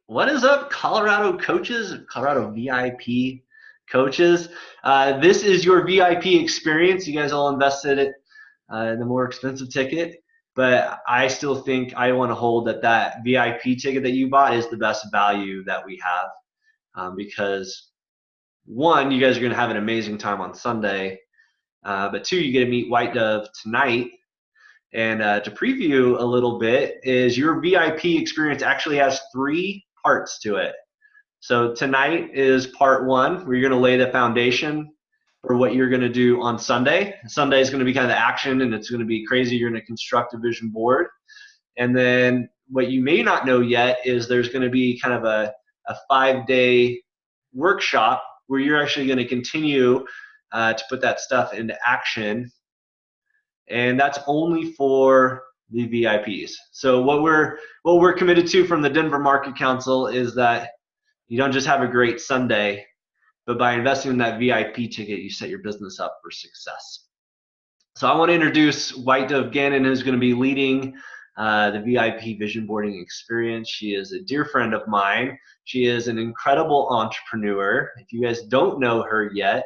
What is up, Colorado coaches, Colorado VIP coaches? This is your VIP experience. You guys all invested in the more expensive ticket, but I still think I want to hold that VIP ticket that you bought is the best value that we have because one, you guys are going to have an amazing time on Sunday, but two, you get to meet Whitedove tonight. And to preview a little bit, is your VIP experience actually has three parts to it. So tonight is part one, where you're going to lay the foundation for what you're going to do on Sunday. Sunday is going to be kind of the action, and it's going to be crazy. You're going to construct a vision board. And then what you may not know yet is there's going to be kind of a 5-day workshop where you're actually going to continue to put that stuff into action, and that's only for the VIPs. So what we're committed to from the Denver Market Council is that you don't just have a great Sunday, but by investing in that VIP ticket, you set your business up for success. So I want to introduce Whitedove Gannon, who's going to be leading the VIP vision boarding experience. She is a dear friend of mine. She is an incredible entrepreneur. If you guys don't know her yet,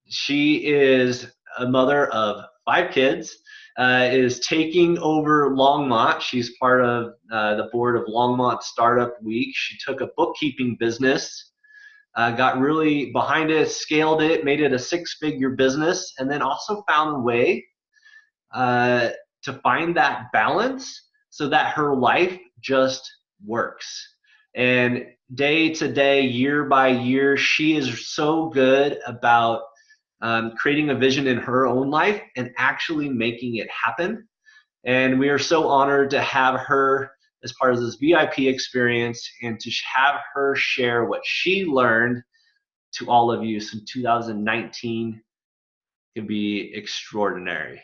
she is a mother of 5 kids, is taking over Longmont. She's part of the board of Longmont Startup Week. She took a bookkeeping business, got really behind it, scaled it, made it a 6-figure business, and then also found a way to find that balance so that her life just works. And day to day, year by year, she is so good about creating a vision in her own life and actually making it happen. And we are so honored to have her as part of this VIP experience and to have her share what she learned to all of you. So 2019 can be extraordinary.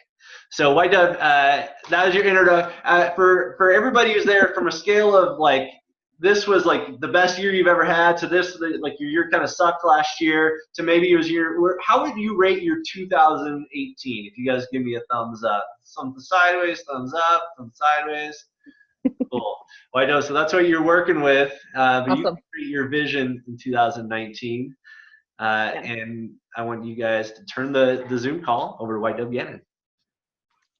So Whitedove, that was your intro. For everybody who's there, from a scale of like, this was like the best year you've ever had, to this, like your year kind of sucked last year, to maybe it was how would you rate your 2018? If you guys give me a thumbs up, something sideways, thumbs up, thumbs sideways. Cool. Well, I know, so that's what you're working with, but you Awesome. create your vision in 2019, Yeah. and I want you guys to turn the Zoom call over to Whitedove Gannon.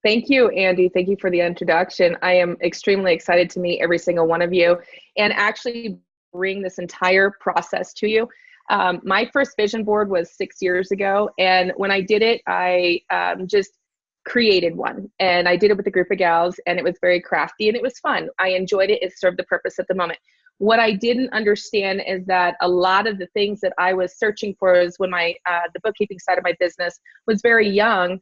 Thank you, Andy. Thank you for the introduction. I am extremely excited to meet every single one of you and actually bring this entire process to you. My first vision board was 6 years ago, and when I did it, I just created one, and I did it with a group of gals, and it was very crafty and it was fun. I enjoyed it. It served the purpose at the moment. What I didn't understand is that a lot of the things that I was searching for is when the bookkeeping side of my business was very young.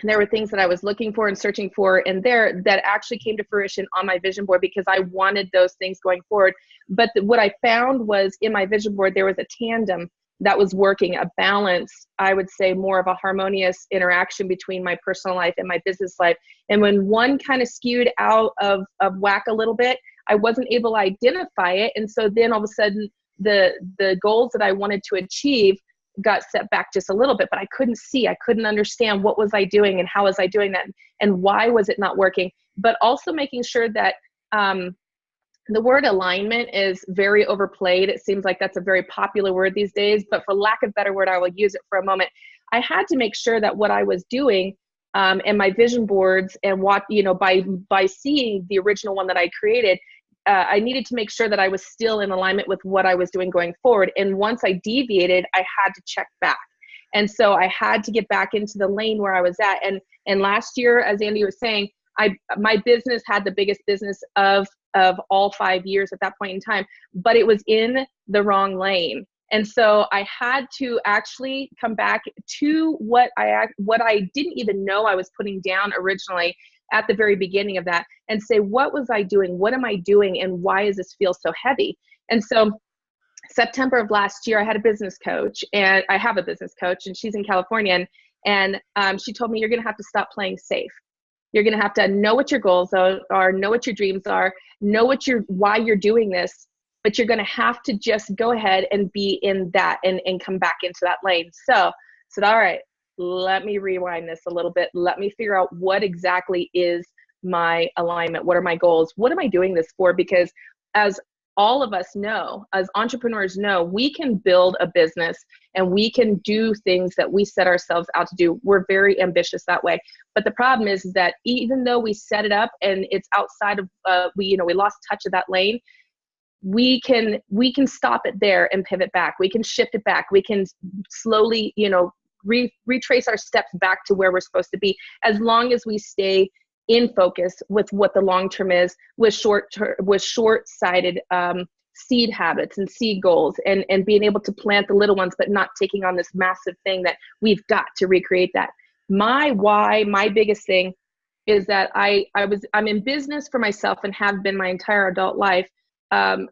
And there were things that I was looking for and searching for in there that actually came to fruition on my vision board because I wanted those things going forward. But what I found was in my vision board, there was a tandem that was working, a balance, I would say more of a harmonious interaction between my personal life and my business life. And when one kind of skewed out of whack a little bit, I wasn't able to identify it. And so then all of a sudden, the goals that I wanted to achieve got set back just a little bit, but I couldn't understand what was I doing and how was I doing that and why was it not working. But also making sure that the word alignment is very overplayed. It seems like that's a very popular word these days, but for lack of a better word, I will use it for a moment. I had to make sure that what I was doing and my vision boards and what, by seeing the original one that I created, I needed to make sure that I was still in alignment with what I was doing going forward. And once I deviated, I had to check back. And so I had to get back into the lane where I was at. And last year, as Andy was saying, my business had the biggest business of all 5 years at that point in time, but it was in the wrong lane. And so I had to actually come back to what I didn't even know I was putting down originally at the very beginning of that and say, what was I doing? What am I doing? And why does this feel so heavy? And so September of last year, I had a business coach, and I have a business coach, and she's in California. And she told me, you're going to have to stop playing safe. You're going to have to know what your goals are, know what your dreams are, know why you're doing this, but you're going to have to just go ahead and be in that and come back into that lane. So I said, all right, let me rewind this a little bit. Let me figure out what exactly is my alignment? What are my goals? What am I doing this for? Because as all of us know, as entrepreneurs know, we can build a business and we can do things that we set ourselves out to do. We're very ambitious that way. But the problem is that even though we set it up and it's outside of, we lost touch of that lane, we can stop it there and pivot back. We can shift it back. We can slowly, retrace our steps back to where we're supposed to be, as long as we stay in focus with what the long term is, with short-sighted seed habits and seed goals, and being able to plant the little ones, but not taking on this massive thing that we've got to recreate that. My biggest thing is that I'm in business for myself and have been my entire adult life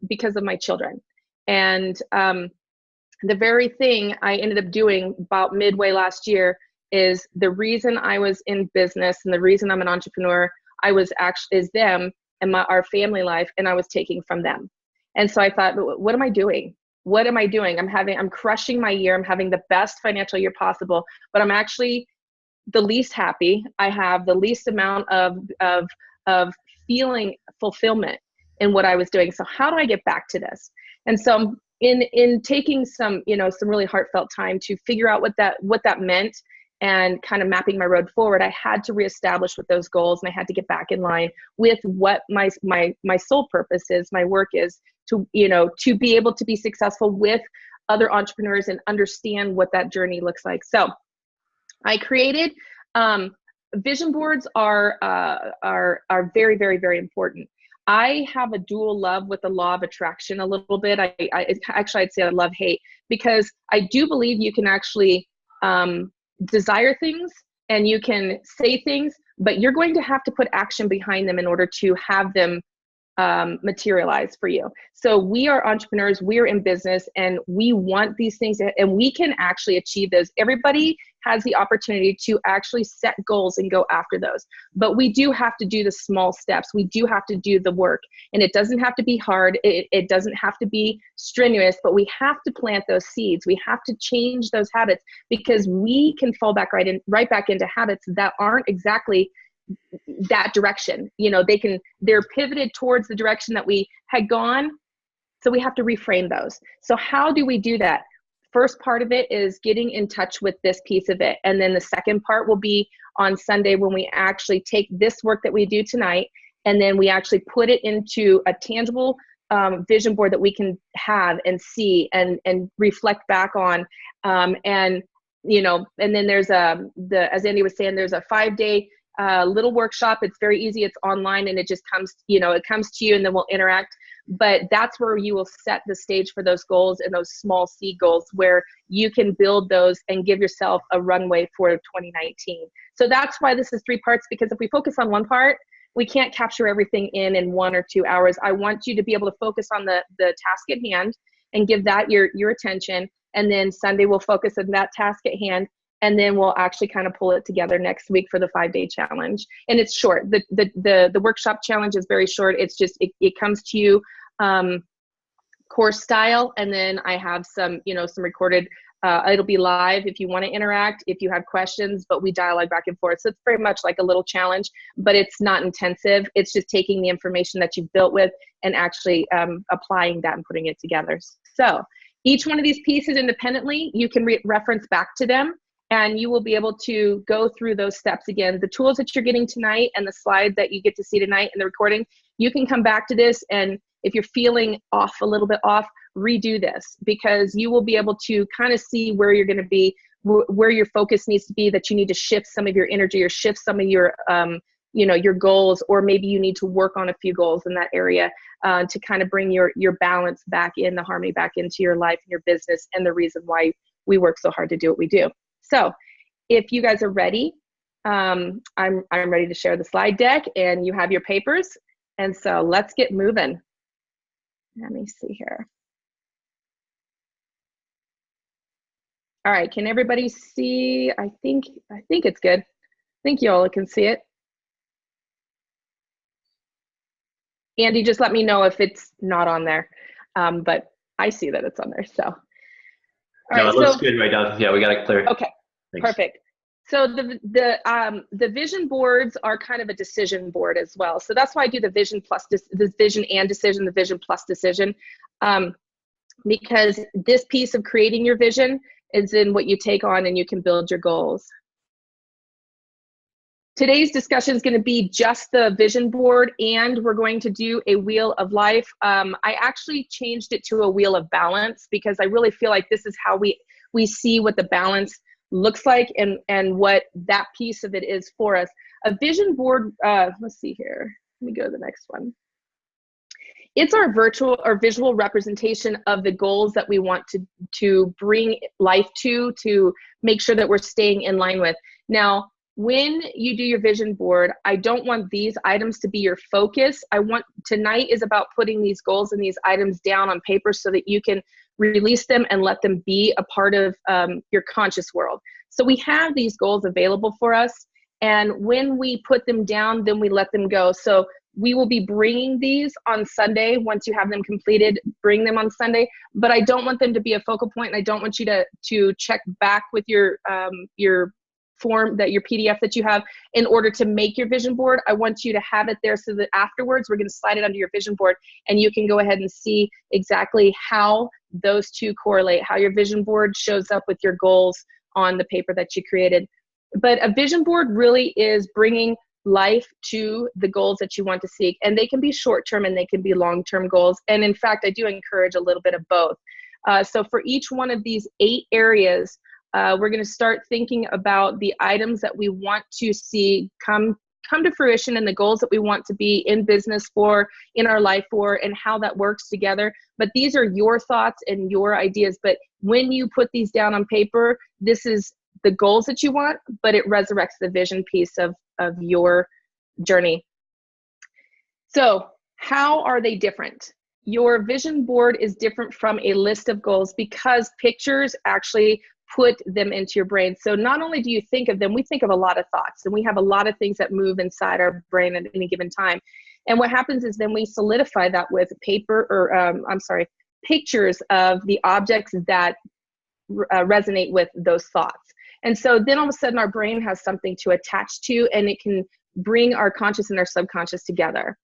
because of my children. And the very thing I ended up doing about midway last year is the reason I was in business and the reason I'm an entrepreneur, is them and our family life, and I was taking from them. And so I thought, what am I doing? What am I doing? I'm crushing my year. I'm having the best financial year possible, but I'm actually the least happy. I have the least amount of feeling fulfillment in what I was doing. So how do I get back to this? And so in taking some really heartfelt time to figure out what that meant and kind of mapping my road forward, I had to reestablish what those goals, and I had to get back in line with what my sole purpose is, my work is, to be able to be successful with other entrepreneurs and understand what that journey looks like. So I created vision boards are very, very, very important. I have a dual love with the law of attraction a little bit. I'd say I love hate, because I do believe you can actually desire things and you can say things, but you're going to have to put action behind them in order to have them materialize for you. So we are entrepreneurs, we're in business, and we want these things, and we can actually achieve those. Everybody has the opportunity to actually set goals and go after those. But we do have to do the small steps. We do have to do the work, and it doesn't have to be hard. It doesn't have to be strenuous, but we have to plant those seeds. We have to change those habits, because we can fall back right back into habits that aren't exactly that direction. They're pivoted towards the direction that we had gone. So we have to reframe those. So how do we do that? First part of it is getting in touch with this piece of it. And then the second part will be on Sunday, when we actually take this work that we do tonight, and then we actually put it into a tangible vision board that we can have and see and reflect back on. And then there's as Andy was saying, there's a 5-day little workshop. It's very easy. It's online, and it just comes, it comes to you, and then we'll interact. But that's where you will set the stage for those goals and those small seed goals, where you can build those and give yourself a runway for 2019. So that's why this is 3 parts, because if we focus on one part, we can't capture everything in 1 or 2 hours. I want you to be able to focus on the task at hand and give that your attention. And then Sunday we'll focus on that task at hand. And then we'll actually kind of pull it together next week for the 5-day challenge. And it's short. The workshop challenge is very short. It's just, it comes to you course style. And then I have some recorded, it'll be live if you want to interact, if you have questions, but we dialogue back and forth. So it's very much like a little challenge, but it's not intensive. It's just taking the information that you've built with and actually applying that and putting it together. So each one of these pieces independently, you can reference back to them, and you will be able to go through those steps again. The tools that you're getting tonight and the slide that you get to see tonight in the recording, you can come back to this, and if you're feeling a little bit off, redo this, because you will be able to kind of see where you're going to be, where your focus needs to be, that you need to shift some of your energy or shift some of your your goals, or maybe you need to work on a few goals in that area to kind of bring your balance back in, the harmony back into your life and your business, and the reason why we work so hard to do what we do. So if you guys are ready, I'm ready to share the slide deck, and you have your papers. And so let's get moving. Let me see here. All right, can everybody see? I think it's good. I think you all can see it. Andy, just let me know if it's not on there. But I see that it's on there, so. No, it looks good right now. Yeah, we got it clear. Okay, thanks. Perfect. So the vision boards are kind of a decision board as well. So that's why I do the vision plus the vision and decision, the vision plus decision, because this piece of creating your vision is in what you take on and you can build your goals. Today's discussion is going to be just the vision board, and we're going to do a wheel of life. I actually changed it to a wheel of balance because I really feel like this is how we see what the balance looks like and what that piece of it is for us. A vision board, let's see here. Let me go to the next one. It's our virtual or visual representation of the goals that we want to bring life to make sure that we're staying in line with. Now, when you do your vision board, I don't want these items to be your focus. Tonight is about putting these goals and these items down on paper so that you can release them and let them be a part of your conscious world. So we have these goals available for us. And when we put them down, then we let them go. So we will be bringing these on Sunday. Once you have them completed, bring them on Sunday. But I don't want them to be a focal point, and I don't want you to check back with your form, that your PDF that you have, in order to make your vision board. I want you to have it there so that afterwards we're going to slide it under your vision board and you can go ahead and see exactly how those two correlate, how your vision board shows up with your goals on the paper that you created. But a vision board really is bringing life to the goals that you want to seek, and they can be short-term and they can be long-term goals. And in fact, I do encourage a little bit of both. So for each one of these 8 areas, we're going to start thinking about the items that we want to see come to fruition and the goals that we want to be in business for, in our life for, and how that works together. But these are your thoughts and your ideas. But when you put these down on paper, this is the goals that you want, but it resurrects the vision piece of your journey. So how are they different? Your vision board is different from a list of goals because pictures actually put them into your brain. So not only do you think of them, we think of a lot of thoughts, and we have a lot of things that move inside our brain at any given time. And what happens is then we solidify that with paper, or pictures of the objects that resonate with those thoughts. And so then all of a sudden our brain has something to attach to, and it can bring our conscious and our subconscious together.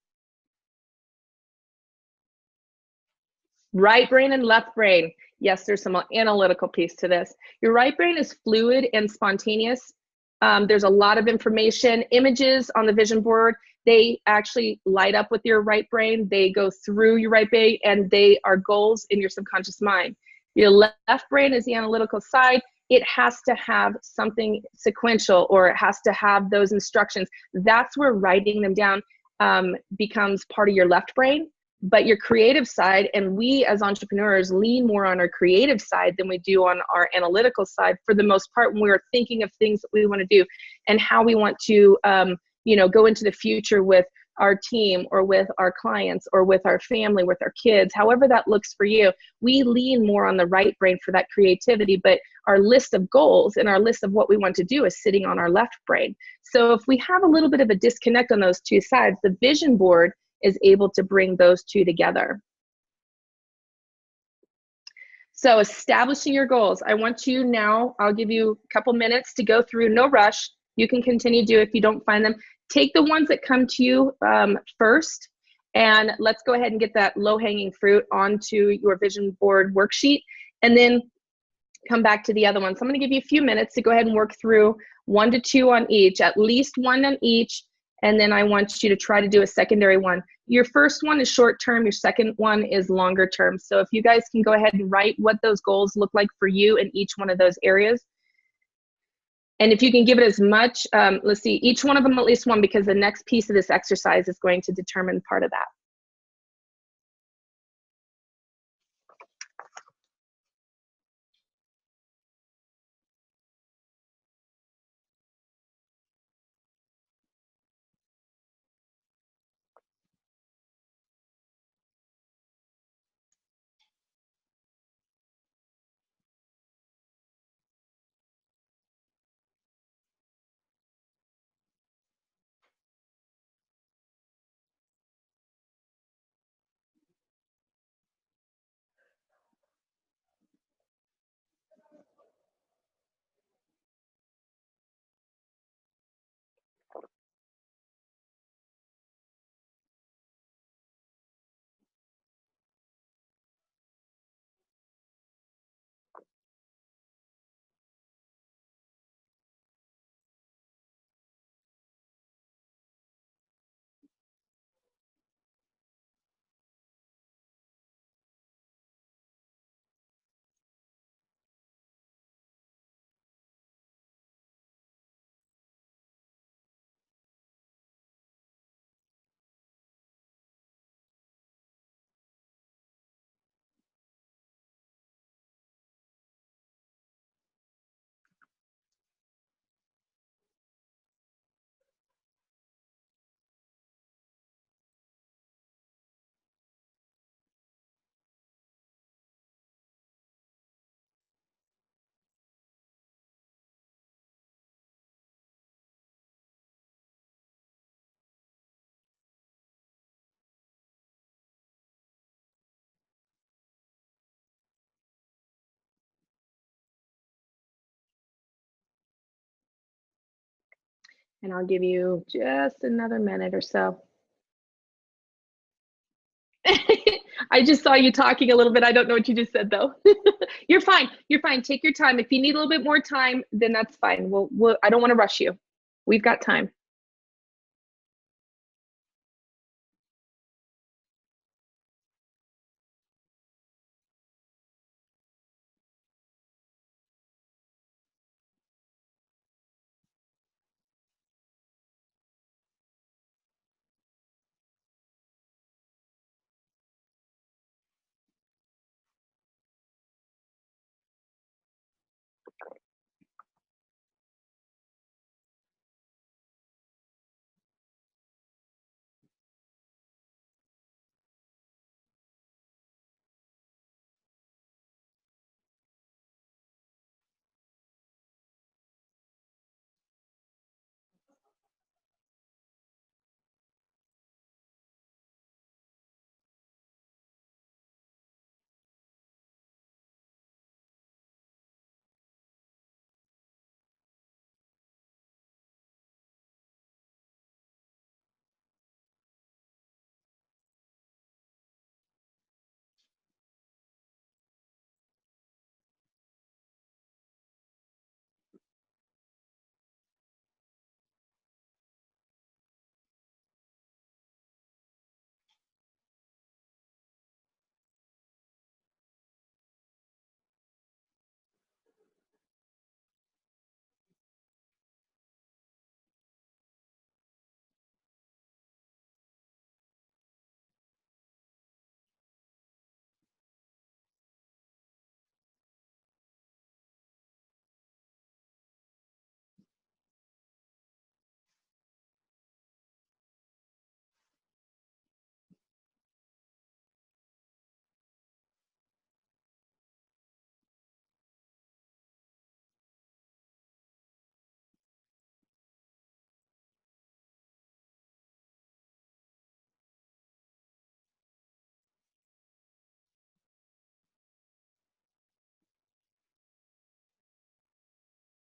Right brain and left brain. Yes, there's some analytical piece to this. Your right brain is fluid and spontaneous. There's a lot of information. Images on the vision board, they actually light up with your right brain. They go through your right brain, and they are goals in your subconscious mind. Your left brain is the analytical side. It has to have something sequential, or it has to have those instructions. That's where writing them down becomes part of your left brain. But your creative side, and we as entrepreneurs lean more on our creative side than we do on our analytical side for the most part, when we're thinking of things that we want to do and how we want to go into the future with our team or with our clients or with our family, with our kids, however that looks for you. We lean more on the right brain for that creativity, but our list of goals and our list of what we want to do is sitting on our left brain. So if we have a little bit of a disconnect on those two sides, the vision board is able to bring those two together. So establishing your goals. I want you now, I'll give you a couple minutes to go through, no rush. You can continue to do it if you don't find them. Take the ones that come to you first, and let's go ahead and get that low-hanging fruit onto your vision board worksheet, and then come back to the other ones. So I'm going to give you a few minutes to go ahead and work through 1 to 2 on each, at least 1 on each, and then I want you to try to do a secondary one. Your first one is short term, your second one is longer term. So if you guys can go ahead and write what those goals look like for you in each one of those areas. And if you can give it as much, let's see, each one of them at least 1, because the next piece of this exercise is going to determine part of that. And I'll give you just another minute or so. I just saw you talking a little bit. I don't know what you just said though. You're fine. You're fine. Take your time. If you need a little bit more time, then that's fine. I don't want to rush you. We've got time.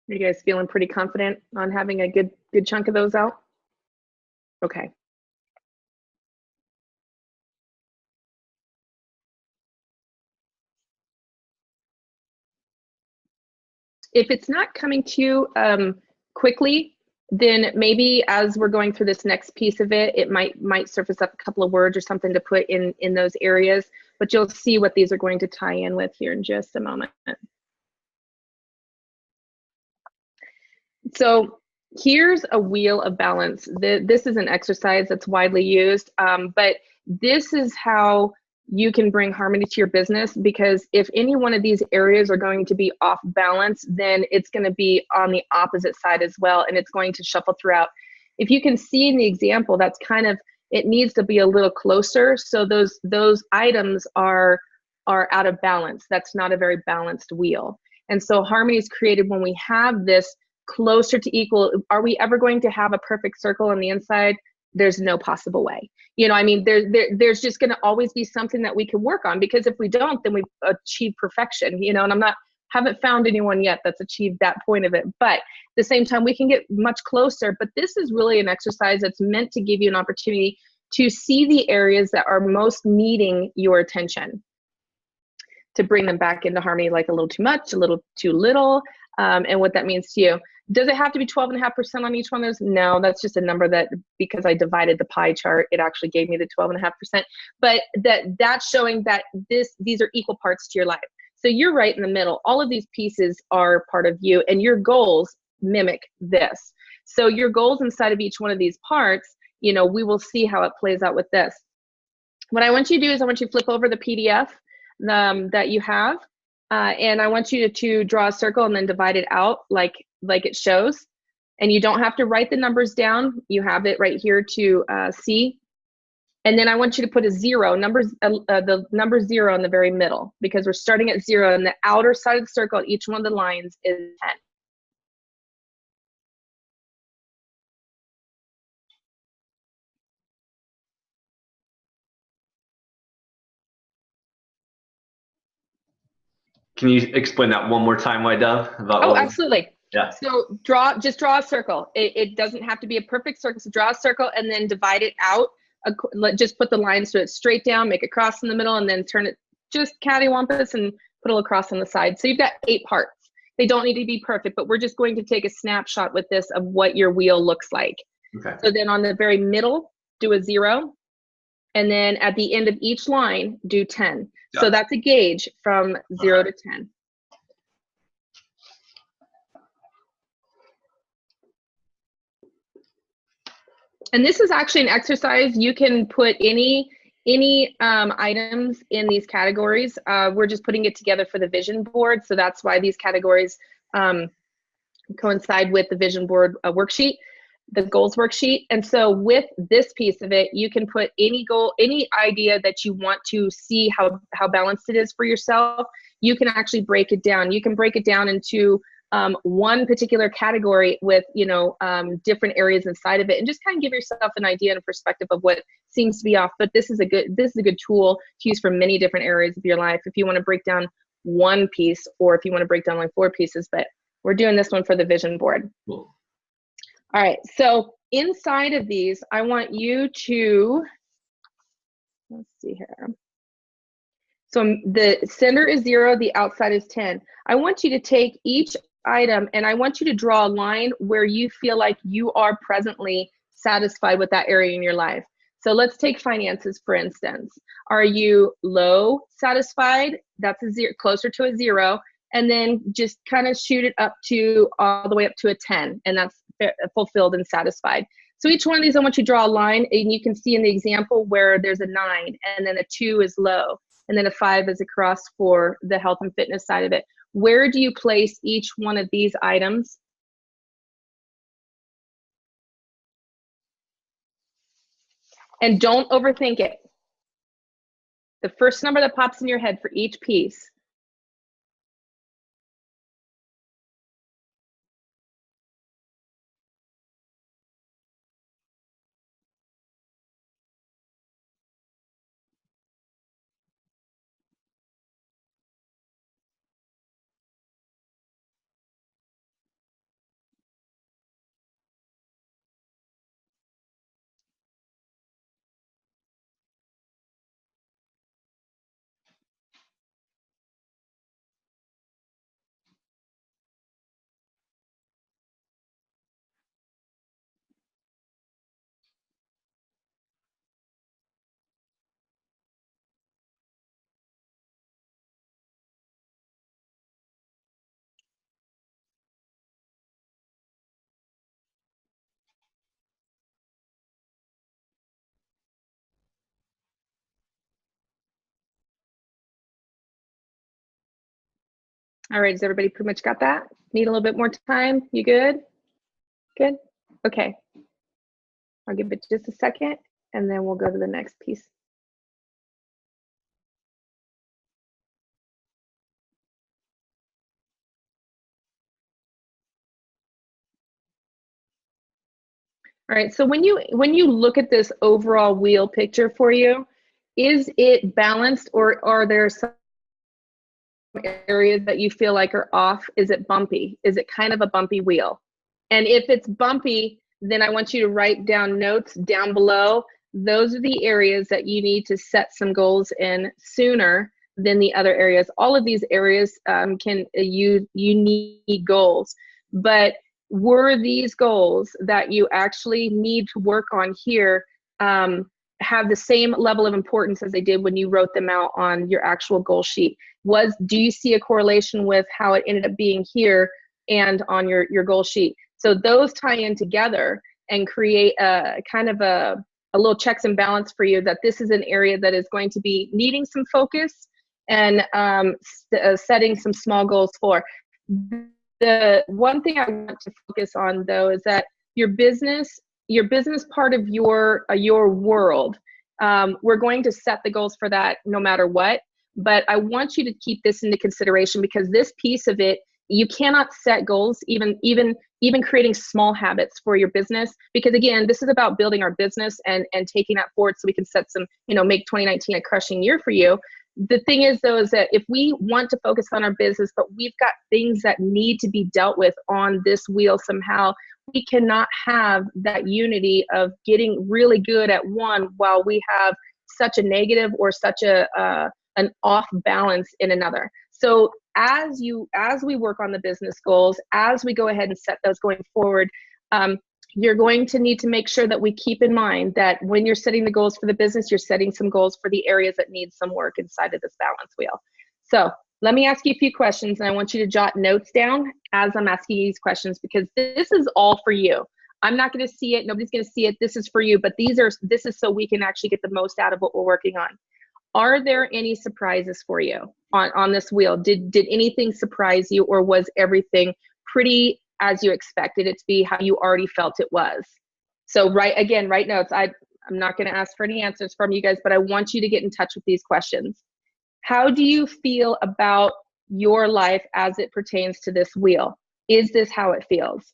Are you guys feeling pretty confident on having a good chunk of those out? Okay. If it's not coming to you quickly, then maybe as we're going through this next piece of it, it might surface up a couple of words or something to put in those areas, but you'll see what these are going to tie in with here in just a moment. So here's a wheel of balance. This is an exercise that's widely used, but this is how you can bring harmony to your business, because if any one of these areas are going to be off balance, then it's going to be on the opposite side as well, and it's going to shuffle throughout. If you can see in the example, that's kind of, it needs to be a little closer, so those items are out of balance. That's not a very balanced wheel. And so harmony is created when we have this closer to equal. Are we ever going to have a perfect circle on the inside? There's no possible way. You know, I mean, there's just going to always be something that we can work on, because if we don't, then we've achieved perfection, you know, and haven't found anyone yet that's achieved that point of it. But at the same time, we can get much closer. But this is really an exercise that's meant to give you an opportunity to see the areas that are most needing your attention, to bring them back into harmony, like a little too much, a little too little, and what that means to you. Does it have to be 12.5% on each one of those? No, that's just a number that, because I divided the pie chart, it actually gave me the 12.5%. But that's showing that these are equal parts to your life. So you're right in the middle. All of these pieces are part of you, and your goals mimic this. So your goals inside of each one of these parts, you know, we will see how it plays out with this. What I want you to do is I want you to flip over the PDF that you have, and I want you to draw a circle and then divide it out like it shows. And you don't have to write the numbers down. You have it right here to see. And then I want you to put a zero, the number 0 in the very middle, because we're starting at 0, and the outer side of the circle, each one of the lines is 10. Can you explain that one more time, Whitedove? Oh, absolutely. Yeah. So just draw a circle. It doesn't have to be a perfect circle. So draw a circle and then divide it out. Just put the lines to it straight down, make a cross in the middle, and then turn it just cattywampus and put a little cross on the side. So you've got 8 parts. They don't need to be perfect, but we're just going to take a snapshot with this of what your wheel looks like. Okay. So then on the very middle, do a 0. And then at the end of each line, do 10. Yeah. So that's a gauge from 0 to 10. And this is actually an exercise. You can put any items in these categories. We're just putting it together for the vision board. So that's why these categories coincide with the vision board worksheet, the goals worksheet. And so with this piece of it, you can put any goal, any idea that you want to see how balanced it is for yourself. You can actually break it down. You can break it down into one particular category with, different areas inside of it, and just kind of give yourself an idea and a perspective of what seems to be off. But this is a good tool to use for many different areas of your life if you want to break down one piece, or if you want to break down like 4 pieces. But we're doing this one for the vision board. Cool. All right, so inside of these, I want you to, let's see here. So the center is 0, the outside is 10. I want you to take each item and I want you to draw a line where you feel like you are presently satisfied with that area in your life. So let's take finances, for instance. Are you low satisfied? That's a 0, closer to a 0. And then just kind of shoot it up to all the way up to a 10. And that's fulfilled and satisfied. So each one of these, I want you to draw a line, and you can see in the example where there's a 9 and then a 2 is low. And then a 5 is across for the health and fitness side of it. Where do you place each one of these items? And don't overthink it. The first number that pops in your head for each piece. All right, has everybody pretty much got that? Need a little bit more time? You good? Good? Okay. I'll give it just a second, and then we'll go to the next piece. All right, so when you look at this overall wheel picture for you, is it balanced, or are there some areas that you feel like are off? Is it bumpy? Is it kind of a bumpy wheel? And if it's bumpy, then I want you to write down notes down below. Those are the areas that you need to set some goals in sooner than the other areas. All of these areas you need goals, but were these goals that you actually need to work on here have the same level of importance as they did when you wrote them out on your actual goal sheet? Do you see a correlation with how it ended up being here and on your goal sheet? So those tie in together and create a kind of a little checks and balance for you, that this is an area that is going to be needing some focus and setting some small goals for. The one thing I want to focus on, though, is that your business part of your world, we're going to set the goals for that no matter what. But I want you to keep this into consideration, because this piece of it, you cannot set goals, even creating small habits for your business, because again, this is about building our business and taking that forward so we can set some, make 2019 a crushing year for you. the thing is though, is that if we want to focus on our business, but we've got things that need to be dealt with on this wheel somehow, we cannot have that unity of getting really good at one while we have such a negative or such an off balance in another. So as we work on the business goals, as we go ahead and set those going forward, you're going to need to make sure that we keep in mind that when you're setting the goals for the business, you're setting some goals for the areas that need some work inside of this balance wheel. So let me ask you a few questions, and I want you to jot notes down as I'm asking you these questions, because this is all for you. I'm not going to see it. Nobody's going to see it. This is for you, but this is so we can actually get the most out of what we're working on. Are there any surprises for you on this wheel? Did anything surprise you, or was everything pretty as you expected it to be, how you already felt it was? So write notes. I'm not going to ask for any answers from you guys, but I want you to get in touch with these questions. How do you feel about your life as it pertains to this wheel? Is this how it feels?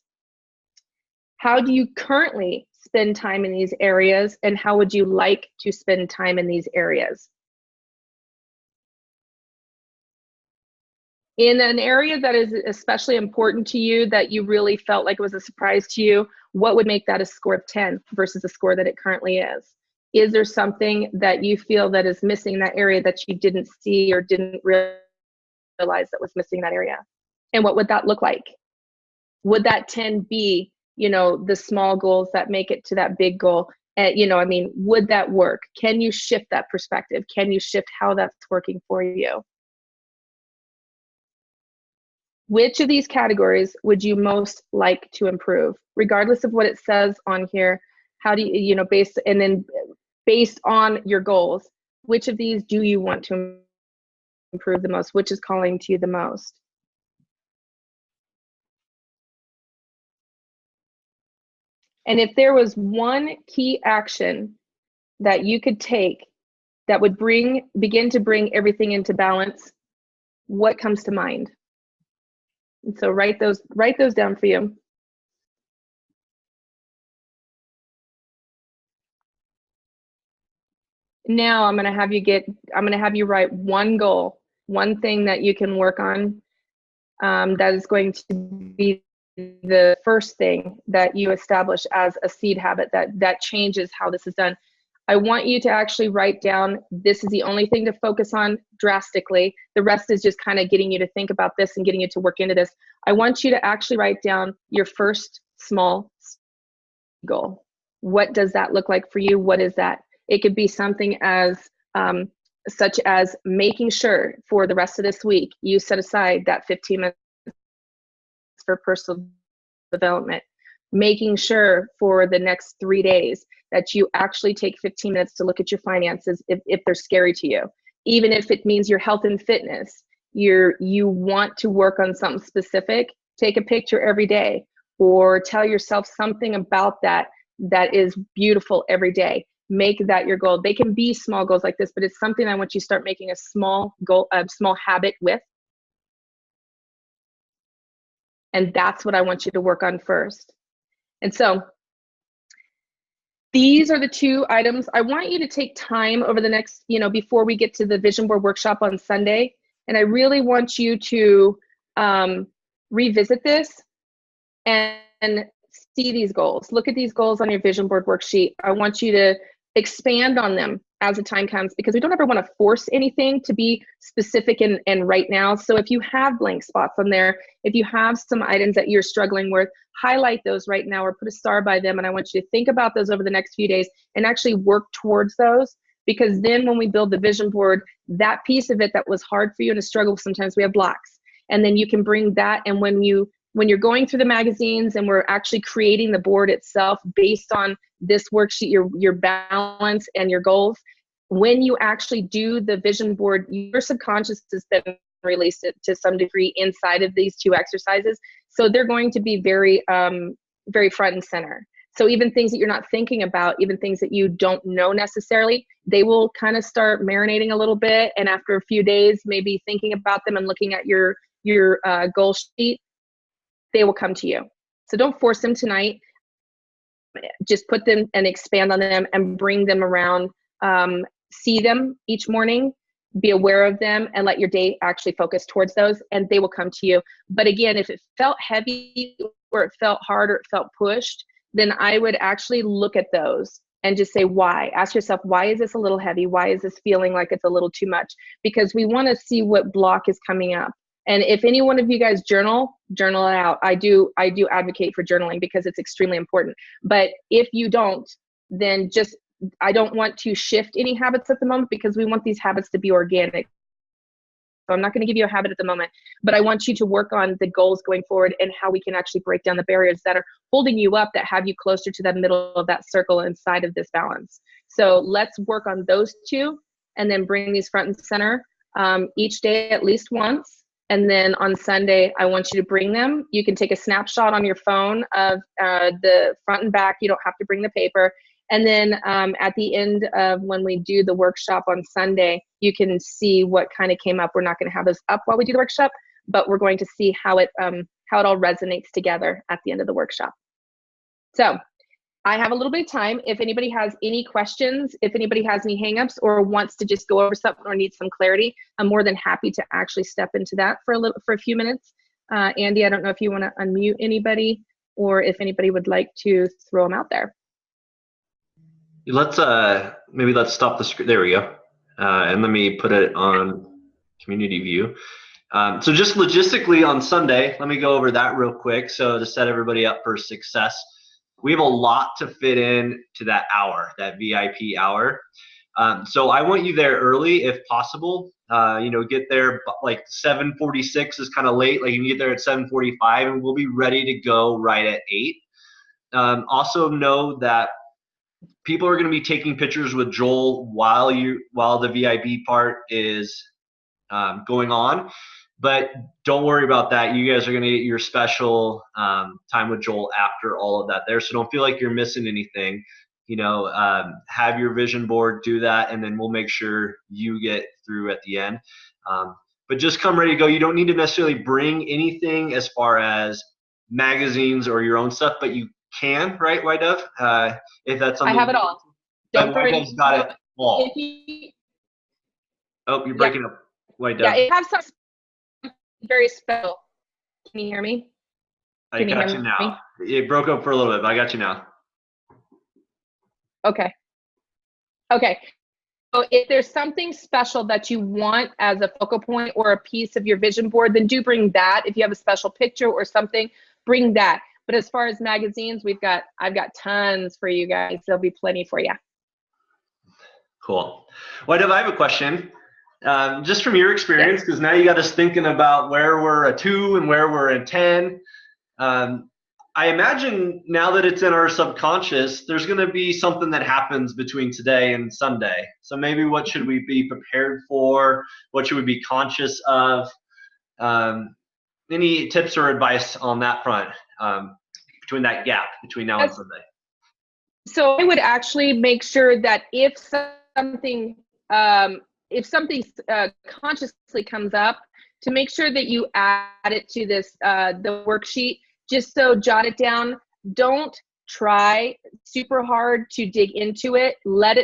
How do you currently spend time in these areas, and how would you like to spend time in these areas? In an area that is especially important to you, that you really felt like it was a surprise to you, what would make that a score of 10 versus the score that it currently is? Is there something that you feel that is missing in that area that you didn't see or didn't realize that was missing in that area? And what would that look like? Would that 10 be, the small goals that make it to that big goal? Would that work? Can you shift that perspective? Can you shift how that's working for you? Which of these categories would you most like to improve? Regardless of what it says on here, how do you, based on your goals, which of these do you want to improve the most? Which is calling to you the most? And if there was one key action that you could take that would begin to bring everything into balance, what comes to mind? And so write those down for you. Now I'm going to have you write one goal, one thing that you can work on, that is going to be the first thing that you establish as a seed habit that changes how this is done. I want you to actually write down, this is the only thing to focus on drastically. The rest is just kind of getting you to think about this and getting you to work into this. I want you to actually write down your first small goal. What does that look like for you? What is that? It could be something as such as making sure for the rest of this week you set aside that 15 minutes for personal development. Making sure for the next 3 days that you actually take 15 minutes to look at your finances if they're scary to you. Even if it means your health and fitness, you want to work on something specific, take a picture every day, or tell yourself something about that is beautiful every day. Make that your goal. They can be small goals like this, but it's something I want you to start making a small goal, a small habit with. And that's what I want you to work on first. And so these are the 2 items. I want you to take time over the next, before we get to the vision board workshop on Sunday. And I really want you to revisit this and see these goals. Look at these goals on your vision board worksheet. I want you to expand on them as the time comes, because we don't ever want to force anything to be specific and right now. So if you have blank spots on there, if you have some items that you're struggling with, highlight those right now or put a star by them. And I want you to think about those over the next few days and actually work towards those, because then when we build the vision board, that piece of it that was hard for you and a struggle, sometimes we have blocks. And then you can bring that, and when you're going through the magazines and we're actually creating the board itself based on this worksheet, your balance and your goals, when you actually do the vision board, your subconscious has been released it to some degree inside of these 2 exercises. So they're going to be very, very front and center. So even things that you're not thinking about, even things that you don't know necessarily, they will kind of start marinating a little bit. And after a few days, maybe thinking about them and looking at your goal sheet, they will come to you. So don't force them tonight. Just put them and expand on them and bring them around. See them each morning. be aware of them, and let your day actually focus towards those, and they will come to you. But again, if it felt heavy or it felt hard or it felt pushed, then I would actually look at those and just say, why? Ask yourself, why is this a little heavy? Why is this feeling like it's a little too much? Because we want to see what block is coming up. And if any one of you guys journal it out. I do advocate for journaling because it's extremely important. But if you don't, then just, I don't want to shift any habits at the moment, because we want these habits to be organic. So I'm not going to give you a habit at the moment, but I want you to work on the goals going forward and how we can actually break down the barriers that are holding you up, that have you closer to the middle of that circle inside of this balance. So let's work on those two, and then bring these front and center each day at least once. And then on Sunday, I want you to bring them. You can take a snapshot on your phone of the front and back. You don't have to bring the paper. And then at the end of when we do the workshop on Sunday, you can see what kind of came up. We're not going to have those up while we do the workshop, but we're going to see how it all resonates together at the end of the workshop. So I have a little bit of time. If anybody has any questions, if anybody has any hangups or wants to just go over something or needs some clarity, I'm more than happy to actually step into that for a few minutes. Andy, I don't know if you want to unmute anybody or if anybody would like to throw them out there. Let's stop the screen. There we go. And let me put it on community view. So just logistically on Sunday, let me go over that real quick. So to set everybody up for success, we have a lot to fit in to that hour, that VIP hour. So I want you there early if possible. Get there like 7:46 is kind of late. Like you can get there at 7:45 and we'll be ready to go right at 8. Also know that people are going to be taking pictures with Joel while the VIP part is going on, but don't worry about that. You guys are going to get your special time with Joel after all of that there, so don't feel like you're missing anything. Have your vision board, do that, and then we'll make sure you get through at the end. But just come ready to go. You don't need to necessarily bring anything as far as magazines or your own stuff, but you can, right, Whitedove? If that's something. I have it all. Don't worry. Whitedove's got it all. Oh, you're breaking up, Whitedove. Yeah, it has something very special. Can you hear me? I got you now. It broke up for a little bit, but I got you now. Okay. So if there's something special that you want as a focal point or a piece of your vision board, then do bring that. If you have a special picture or something, bring that. But as far as magazines, I've got tons for you guys. There'll be plenty for you. Cool. Whitedove, I have a question. Just from your experience, because now you got us thinking about where we're a 2 and where we're a 10. I imagine now that it's in our subconscious, there's going to be something that happens between today and Sunday. So maybe what should we be prepared for? What should we be conscious of? Any tips or advice on that front between that gap between now and Sunday? So I would actually make sure that if something consciously comes up, to make sure that you add it to this the worksheet. Just so jot it down. Don't try super hard to dig into it. Let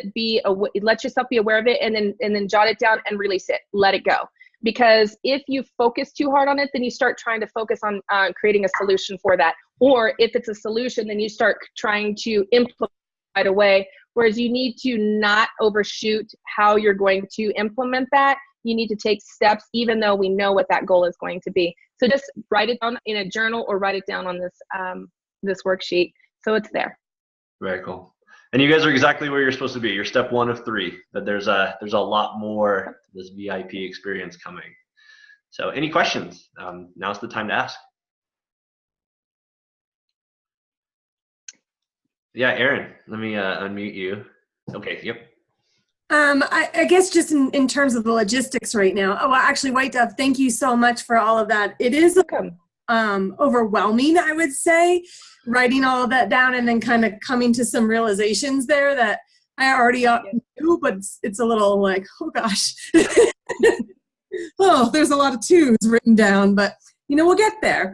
yourself be aware of it, and then jot it down and release it. Let it go. Because if you focus too hard on it, then you start trying to focus on creating a solution for that. Or if it's a solution, then you start trying to implement right away. Whereas you need to not overshoot how you're going to implement that. You need to take steps, even though we know what that goal is going to be. So just write it down in a journal or write it down on this worksheet, so it's there. Very cool. And you guys are exactly where you're supposed to be. You're step 1 of 3. But there's a lot more to this VIP experience coming. So any questions? Now's the time to ask. Yeah, Aaron, let me unmute you. Okay, yep. I guess just in terms of the logistics right now. Oh, well, actually, Whitedove, thank you so much for all of that. It is overwhelming, I would say, writing all of that down and then kind of coming to some realizations there that I already knew, but it's a little like, oh gosh. Oh, there's a lot of 2s written down, but we'll get there.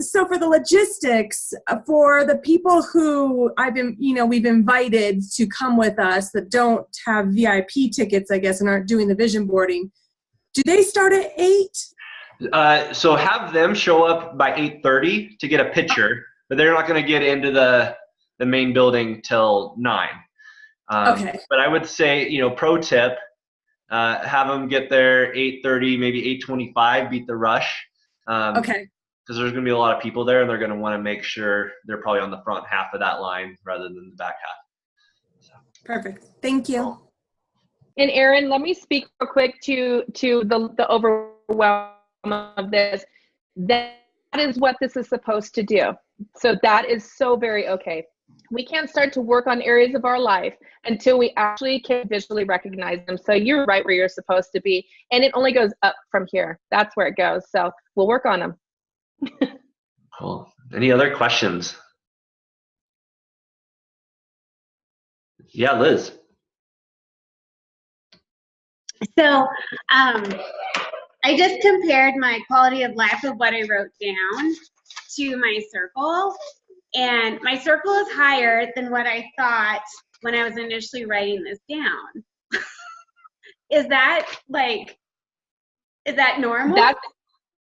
So for the logistics, for the people who we've invited to come with us that don't have VIP tickets, I guess, and aren't doing the vision boarding, do they start at 8? So have them show up by 8:30 to get a picture, but they're not going to get into the main building till 9. Okay. But I would say, pro tip, have them get there 8:30, maybe 8:25, beat the rush. Okay. Because there's going to be a lot of people there, and they're going to want to make sure they're probably on the front half of that line rather than the back half. So. Perfect. Thank you. And Erin, let me speak real quick to the overwhelm of this. That is what this is supposed to do. So that is so very okay. We can't start to work on areas of our life until we actually can visually recognize them. So you're right where you're supposed to be. And it only goes up from here. That's where it goes. So we'll work on them. Cool. Any other questions? Yeah, Liz. So I just compared my quality of life of what I wrote down to my circle. And my circle is higher than what I thought when I was initially writing this down. Is that normal?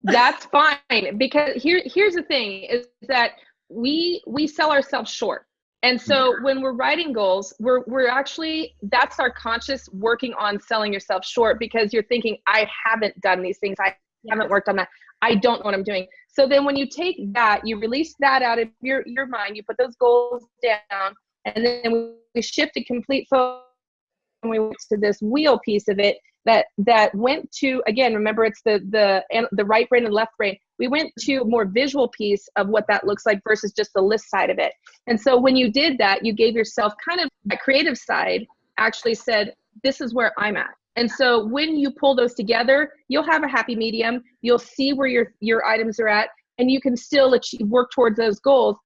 That's fine, because here's the thing is that we sell ourselves short. And so when we're writing goals, we're actually, that's our conscious working on selling yourself short, because you're thinking, I haven't done these things. I haven't worked on that. I don't know what I'm doing. So then when you take that, you release that out of your mind, you put those goals down, and then we shift a complete focus, and we went to this wheel piece of it that went to, again, remember it's the right brain and left brain. We went to a more visual piece of what that looks like versus just the list side of it. And so when you did that, you gave yourself kind of that creative side, actually said, this is where I'm at. And so when you pull those together, you'll have a happy medium. You'll see where your items are at, and you can still work towards those goals.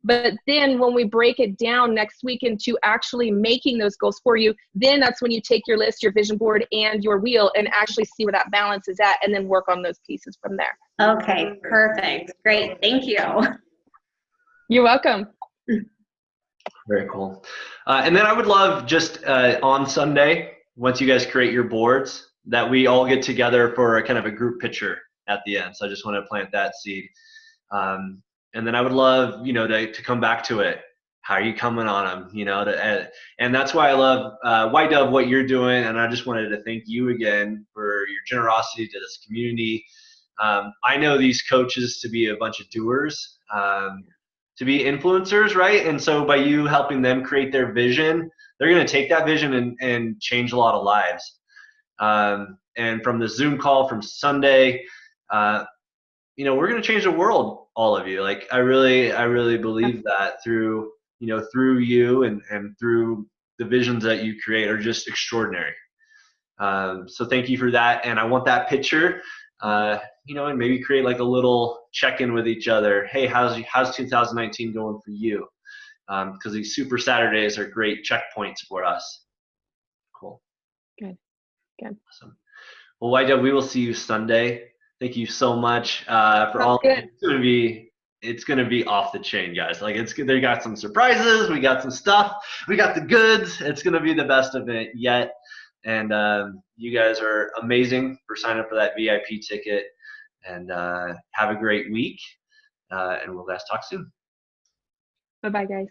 But then when we break it down next week into actually making those goals for you, then that's when you take your list, your vision board, and your wheel and actually see where that balance is at, and then work on those pieces from there. Okay, perfect. Great. Thank you. You're welcome. Very cool. And then I would love just on Sunday, once you guys create your boards, that we all get together for a kind of a group picture at the end. So I just want to plant that seed. And then I would love, to come back to it. How are you coming on them? And that's why I love Whitedove, what you're doing. And I just wanted to thank you again for your generosity to this community. I know these coaches to be a bunch of doers, to be influencers, right? And so by you helping them create their vision, they're going to take that vision and change a lot of lives. And from the Zoom call from Sunday, we're going to change the world, all of you. Like I really believe that through you and through the visions that you create are just extraordinary. So thank you for that. And I want that picture, and maybe create like a little check-in with each other. Hey, how's 2019 going for you? Because these Super Saturdays are great checkpoints for us. Cool. Good. Awesome. Well, Whitedove, we will see you Sunday. Thank you so much for all. It's gonna be off the chain, guys. Like they got some surprises. We got some stuff. We got the goods. It's gonna be the best event yet. And you guys are amazing for signing up for that VIP ticket. And have a great week. And we'll talk soon. Bye-bye, guys.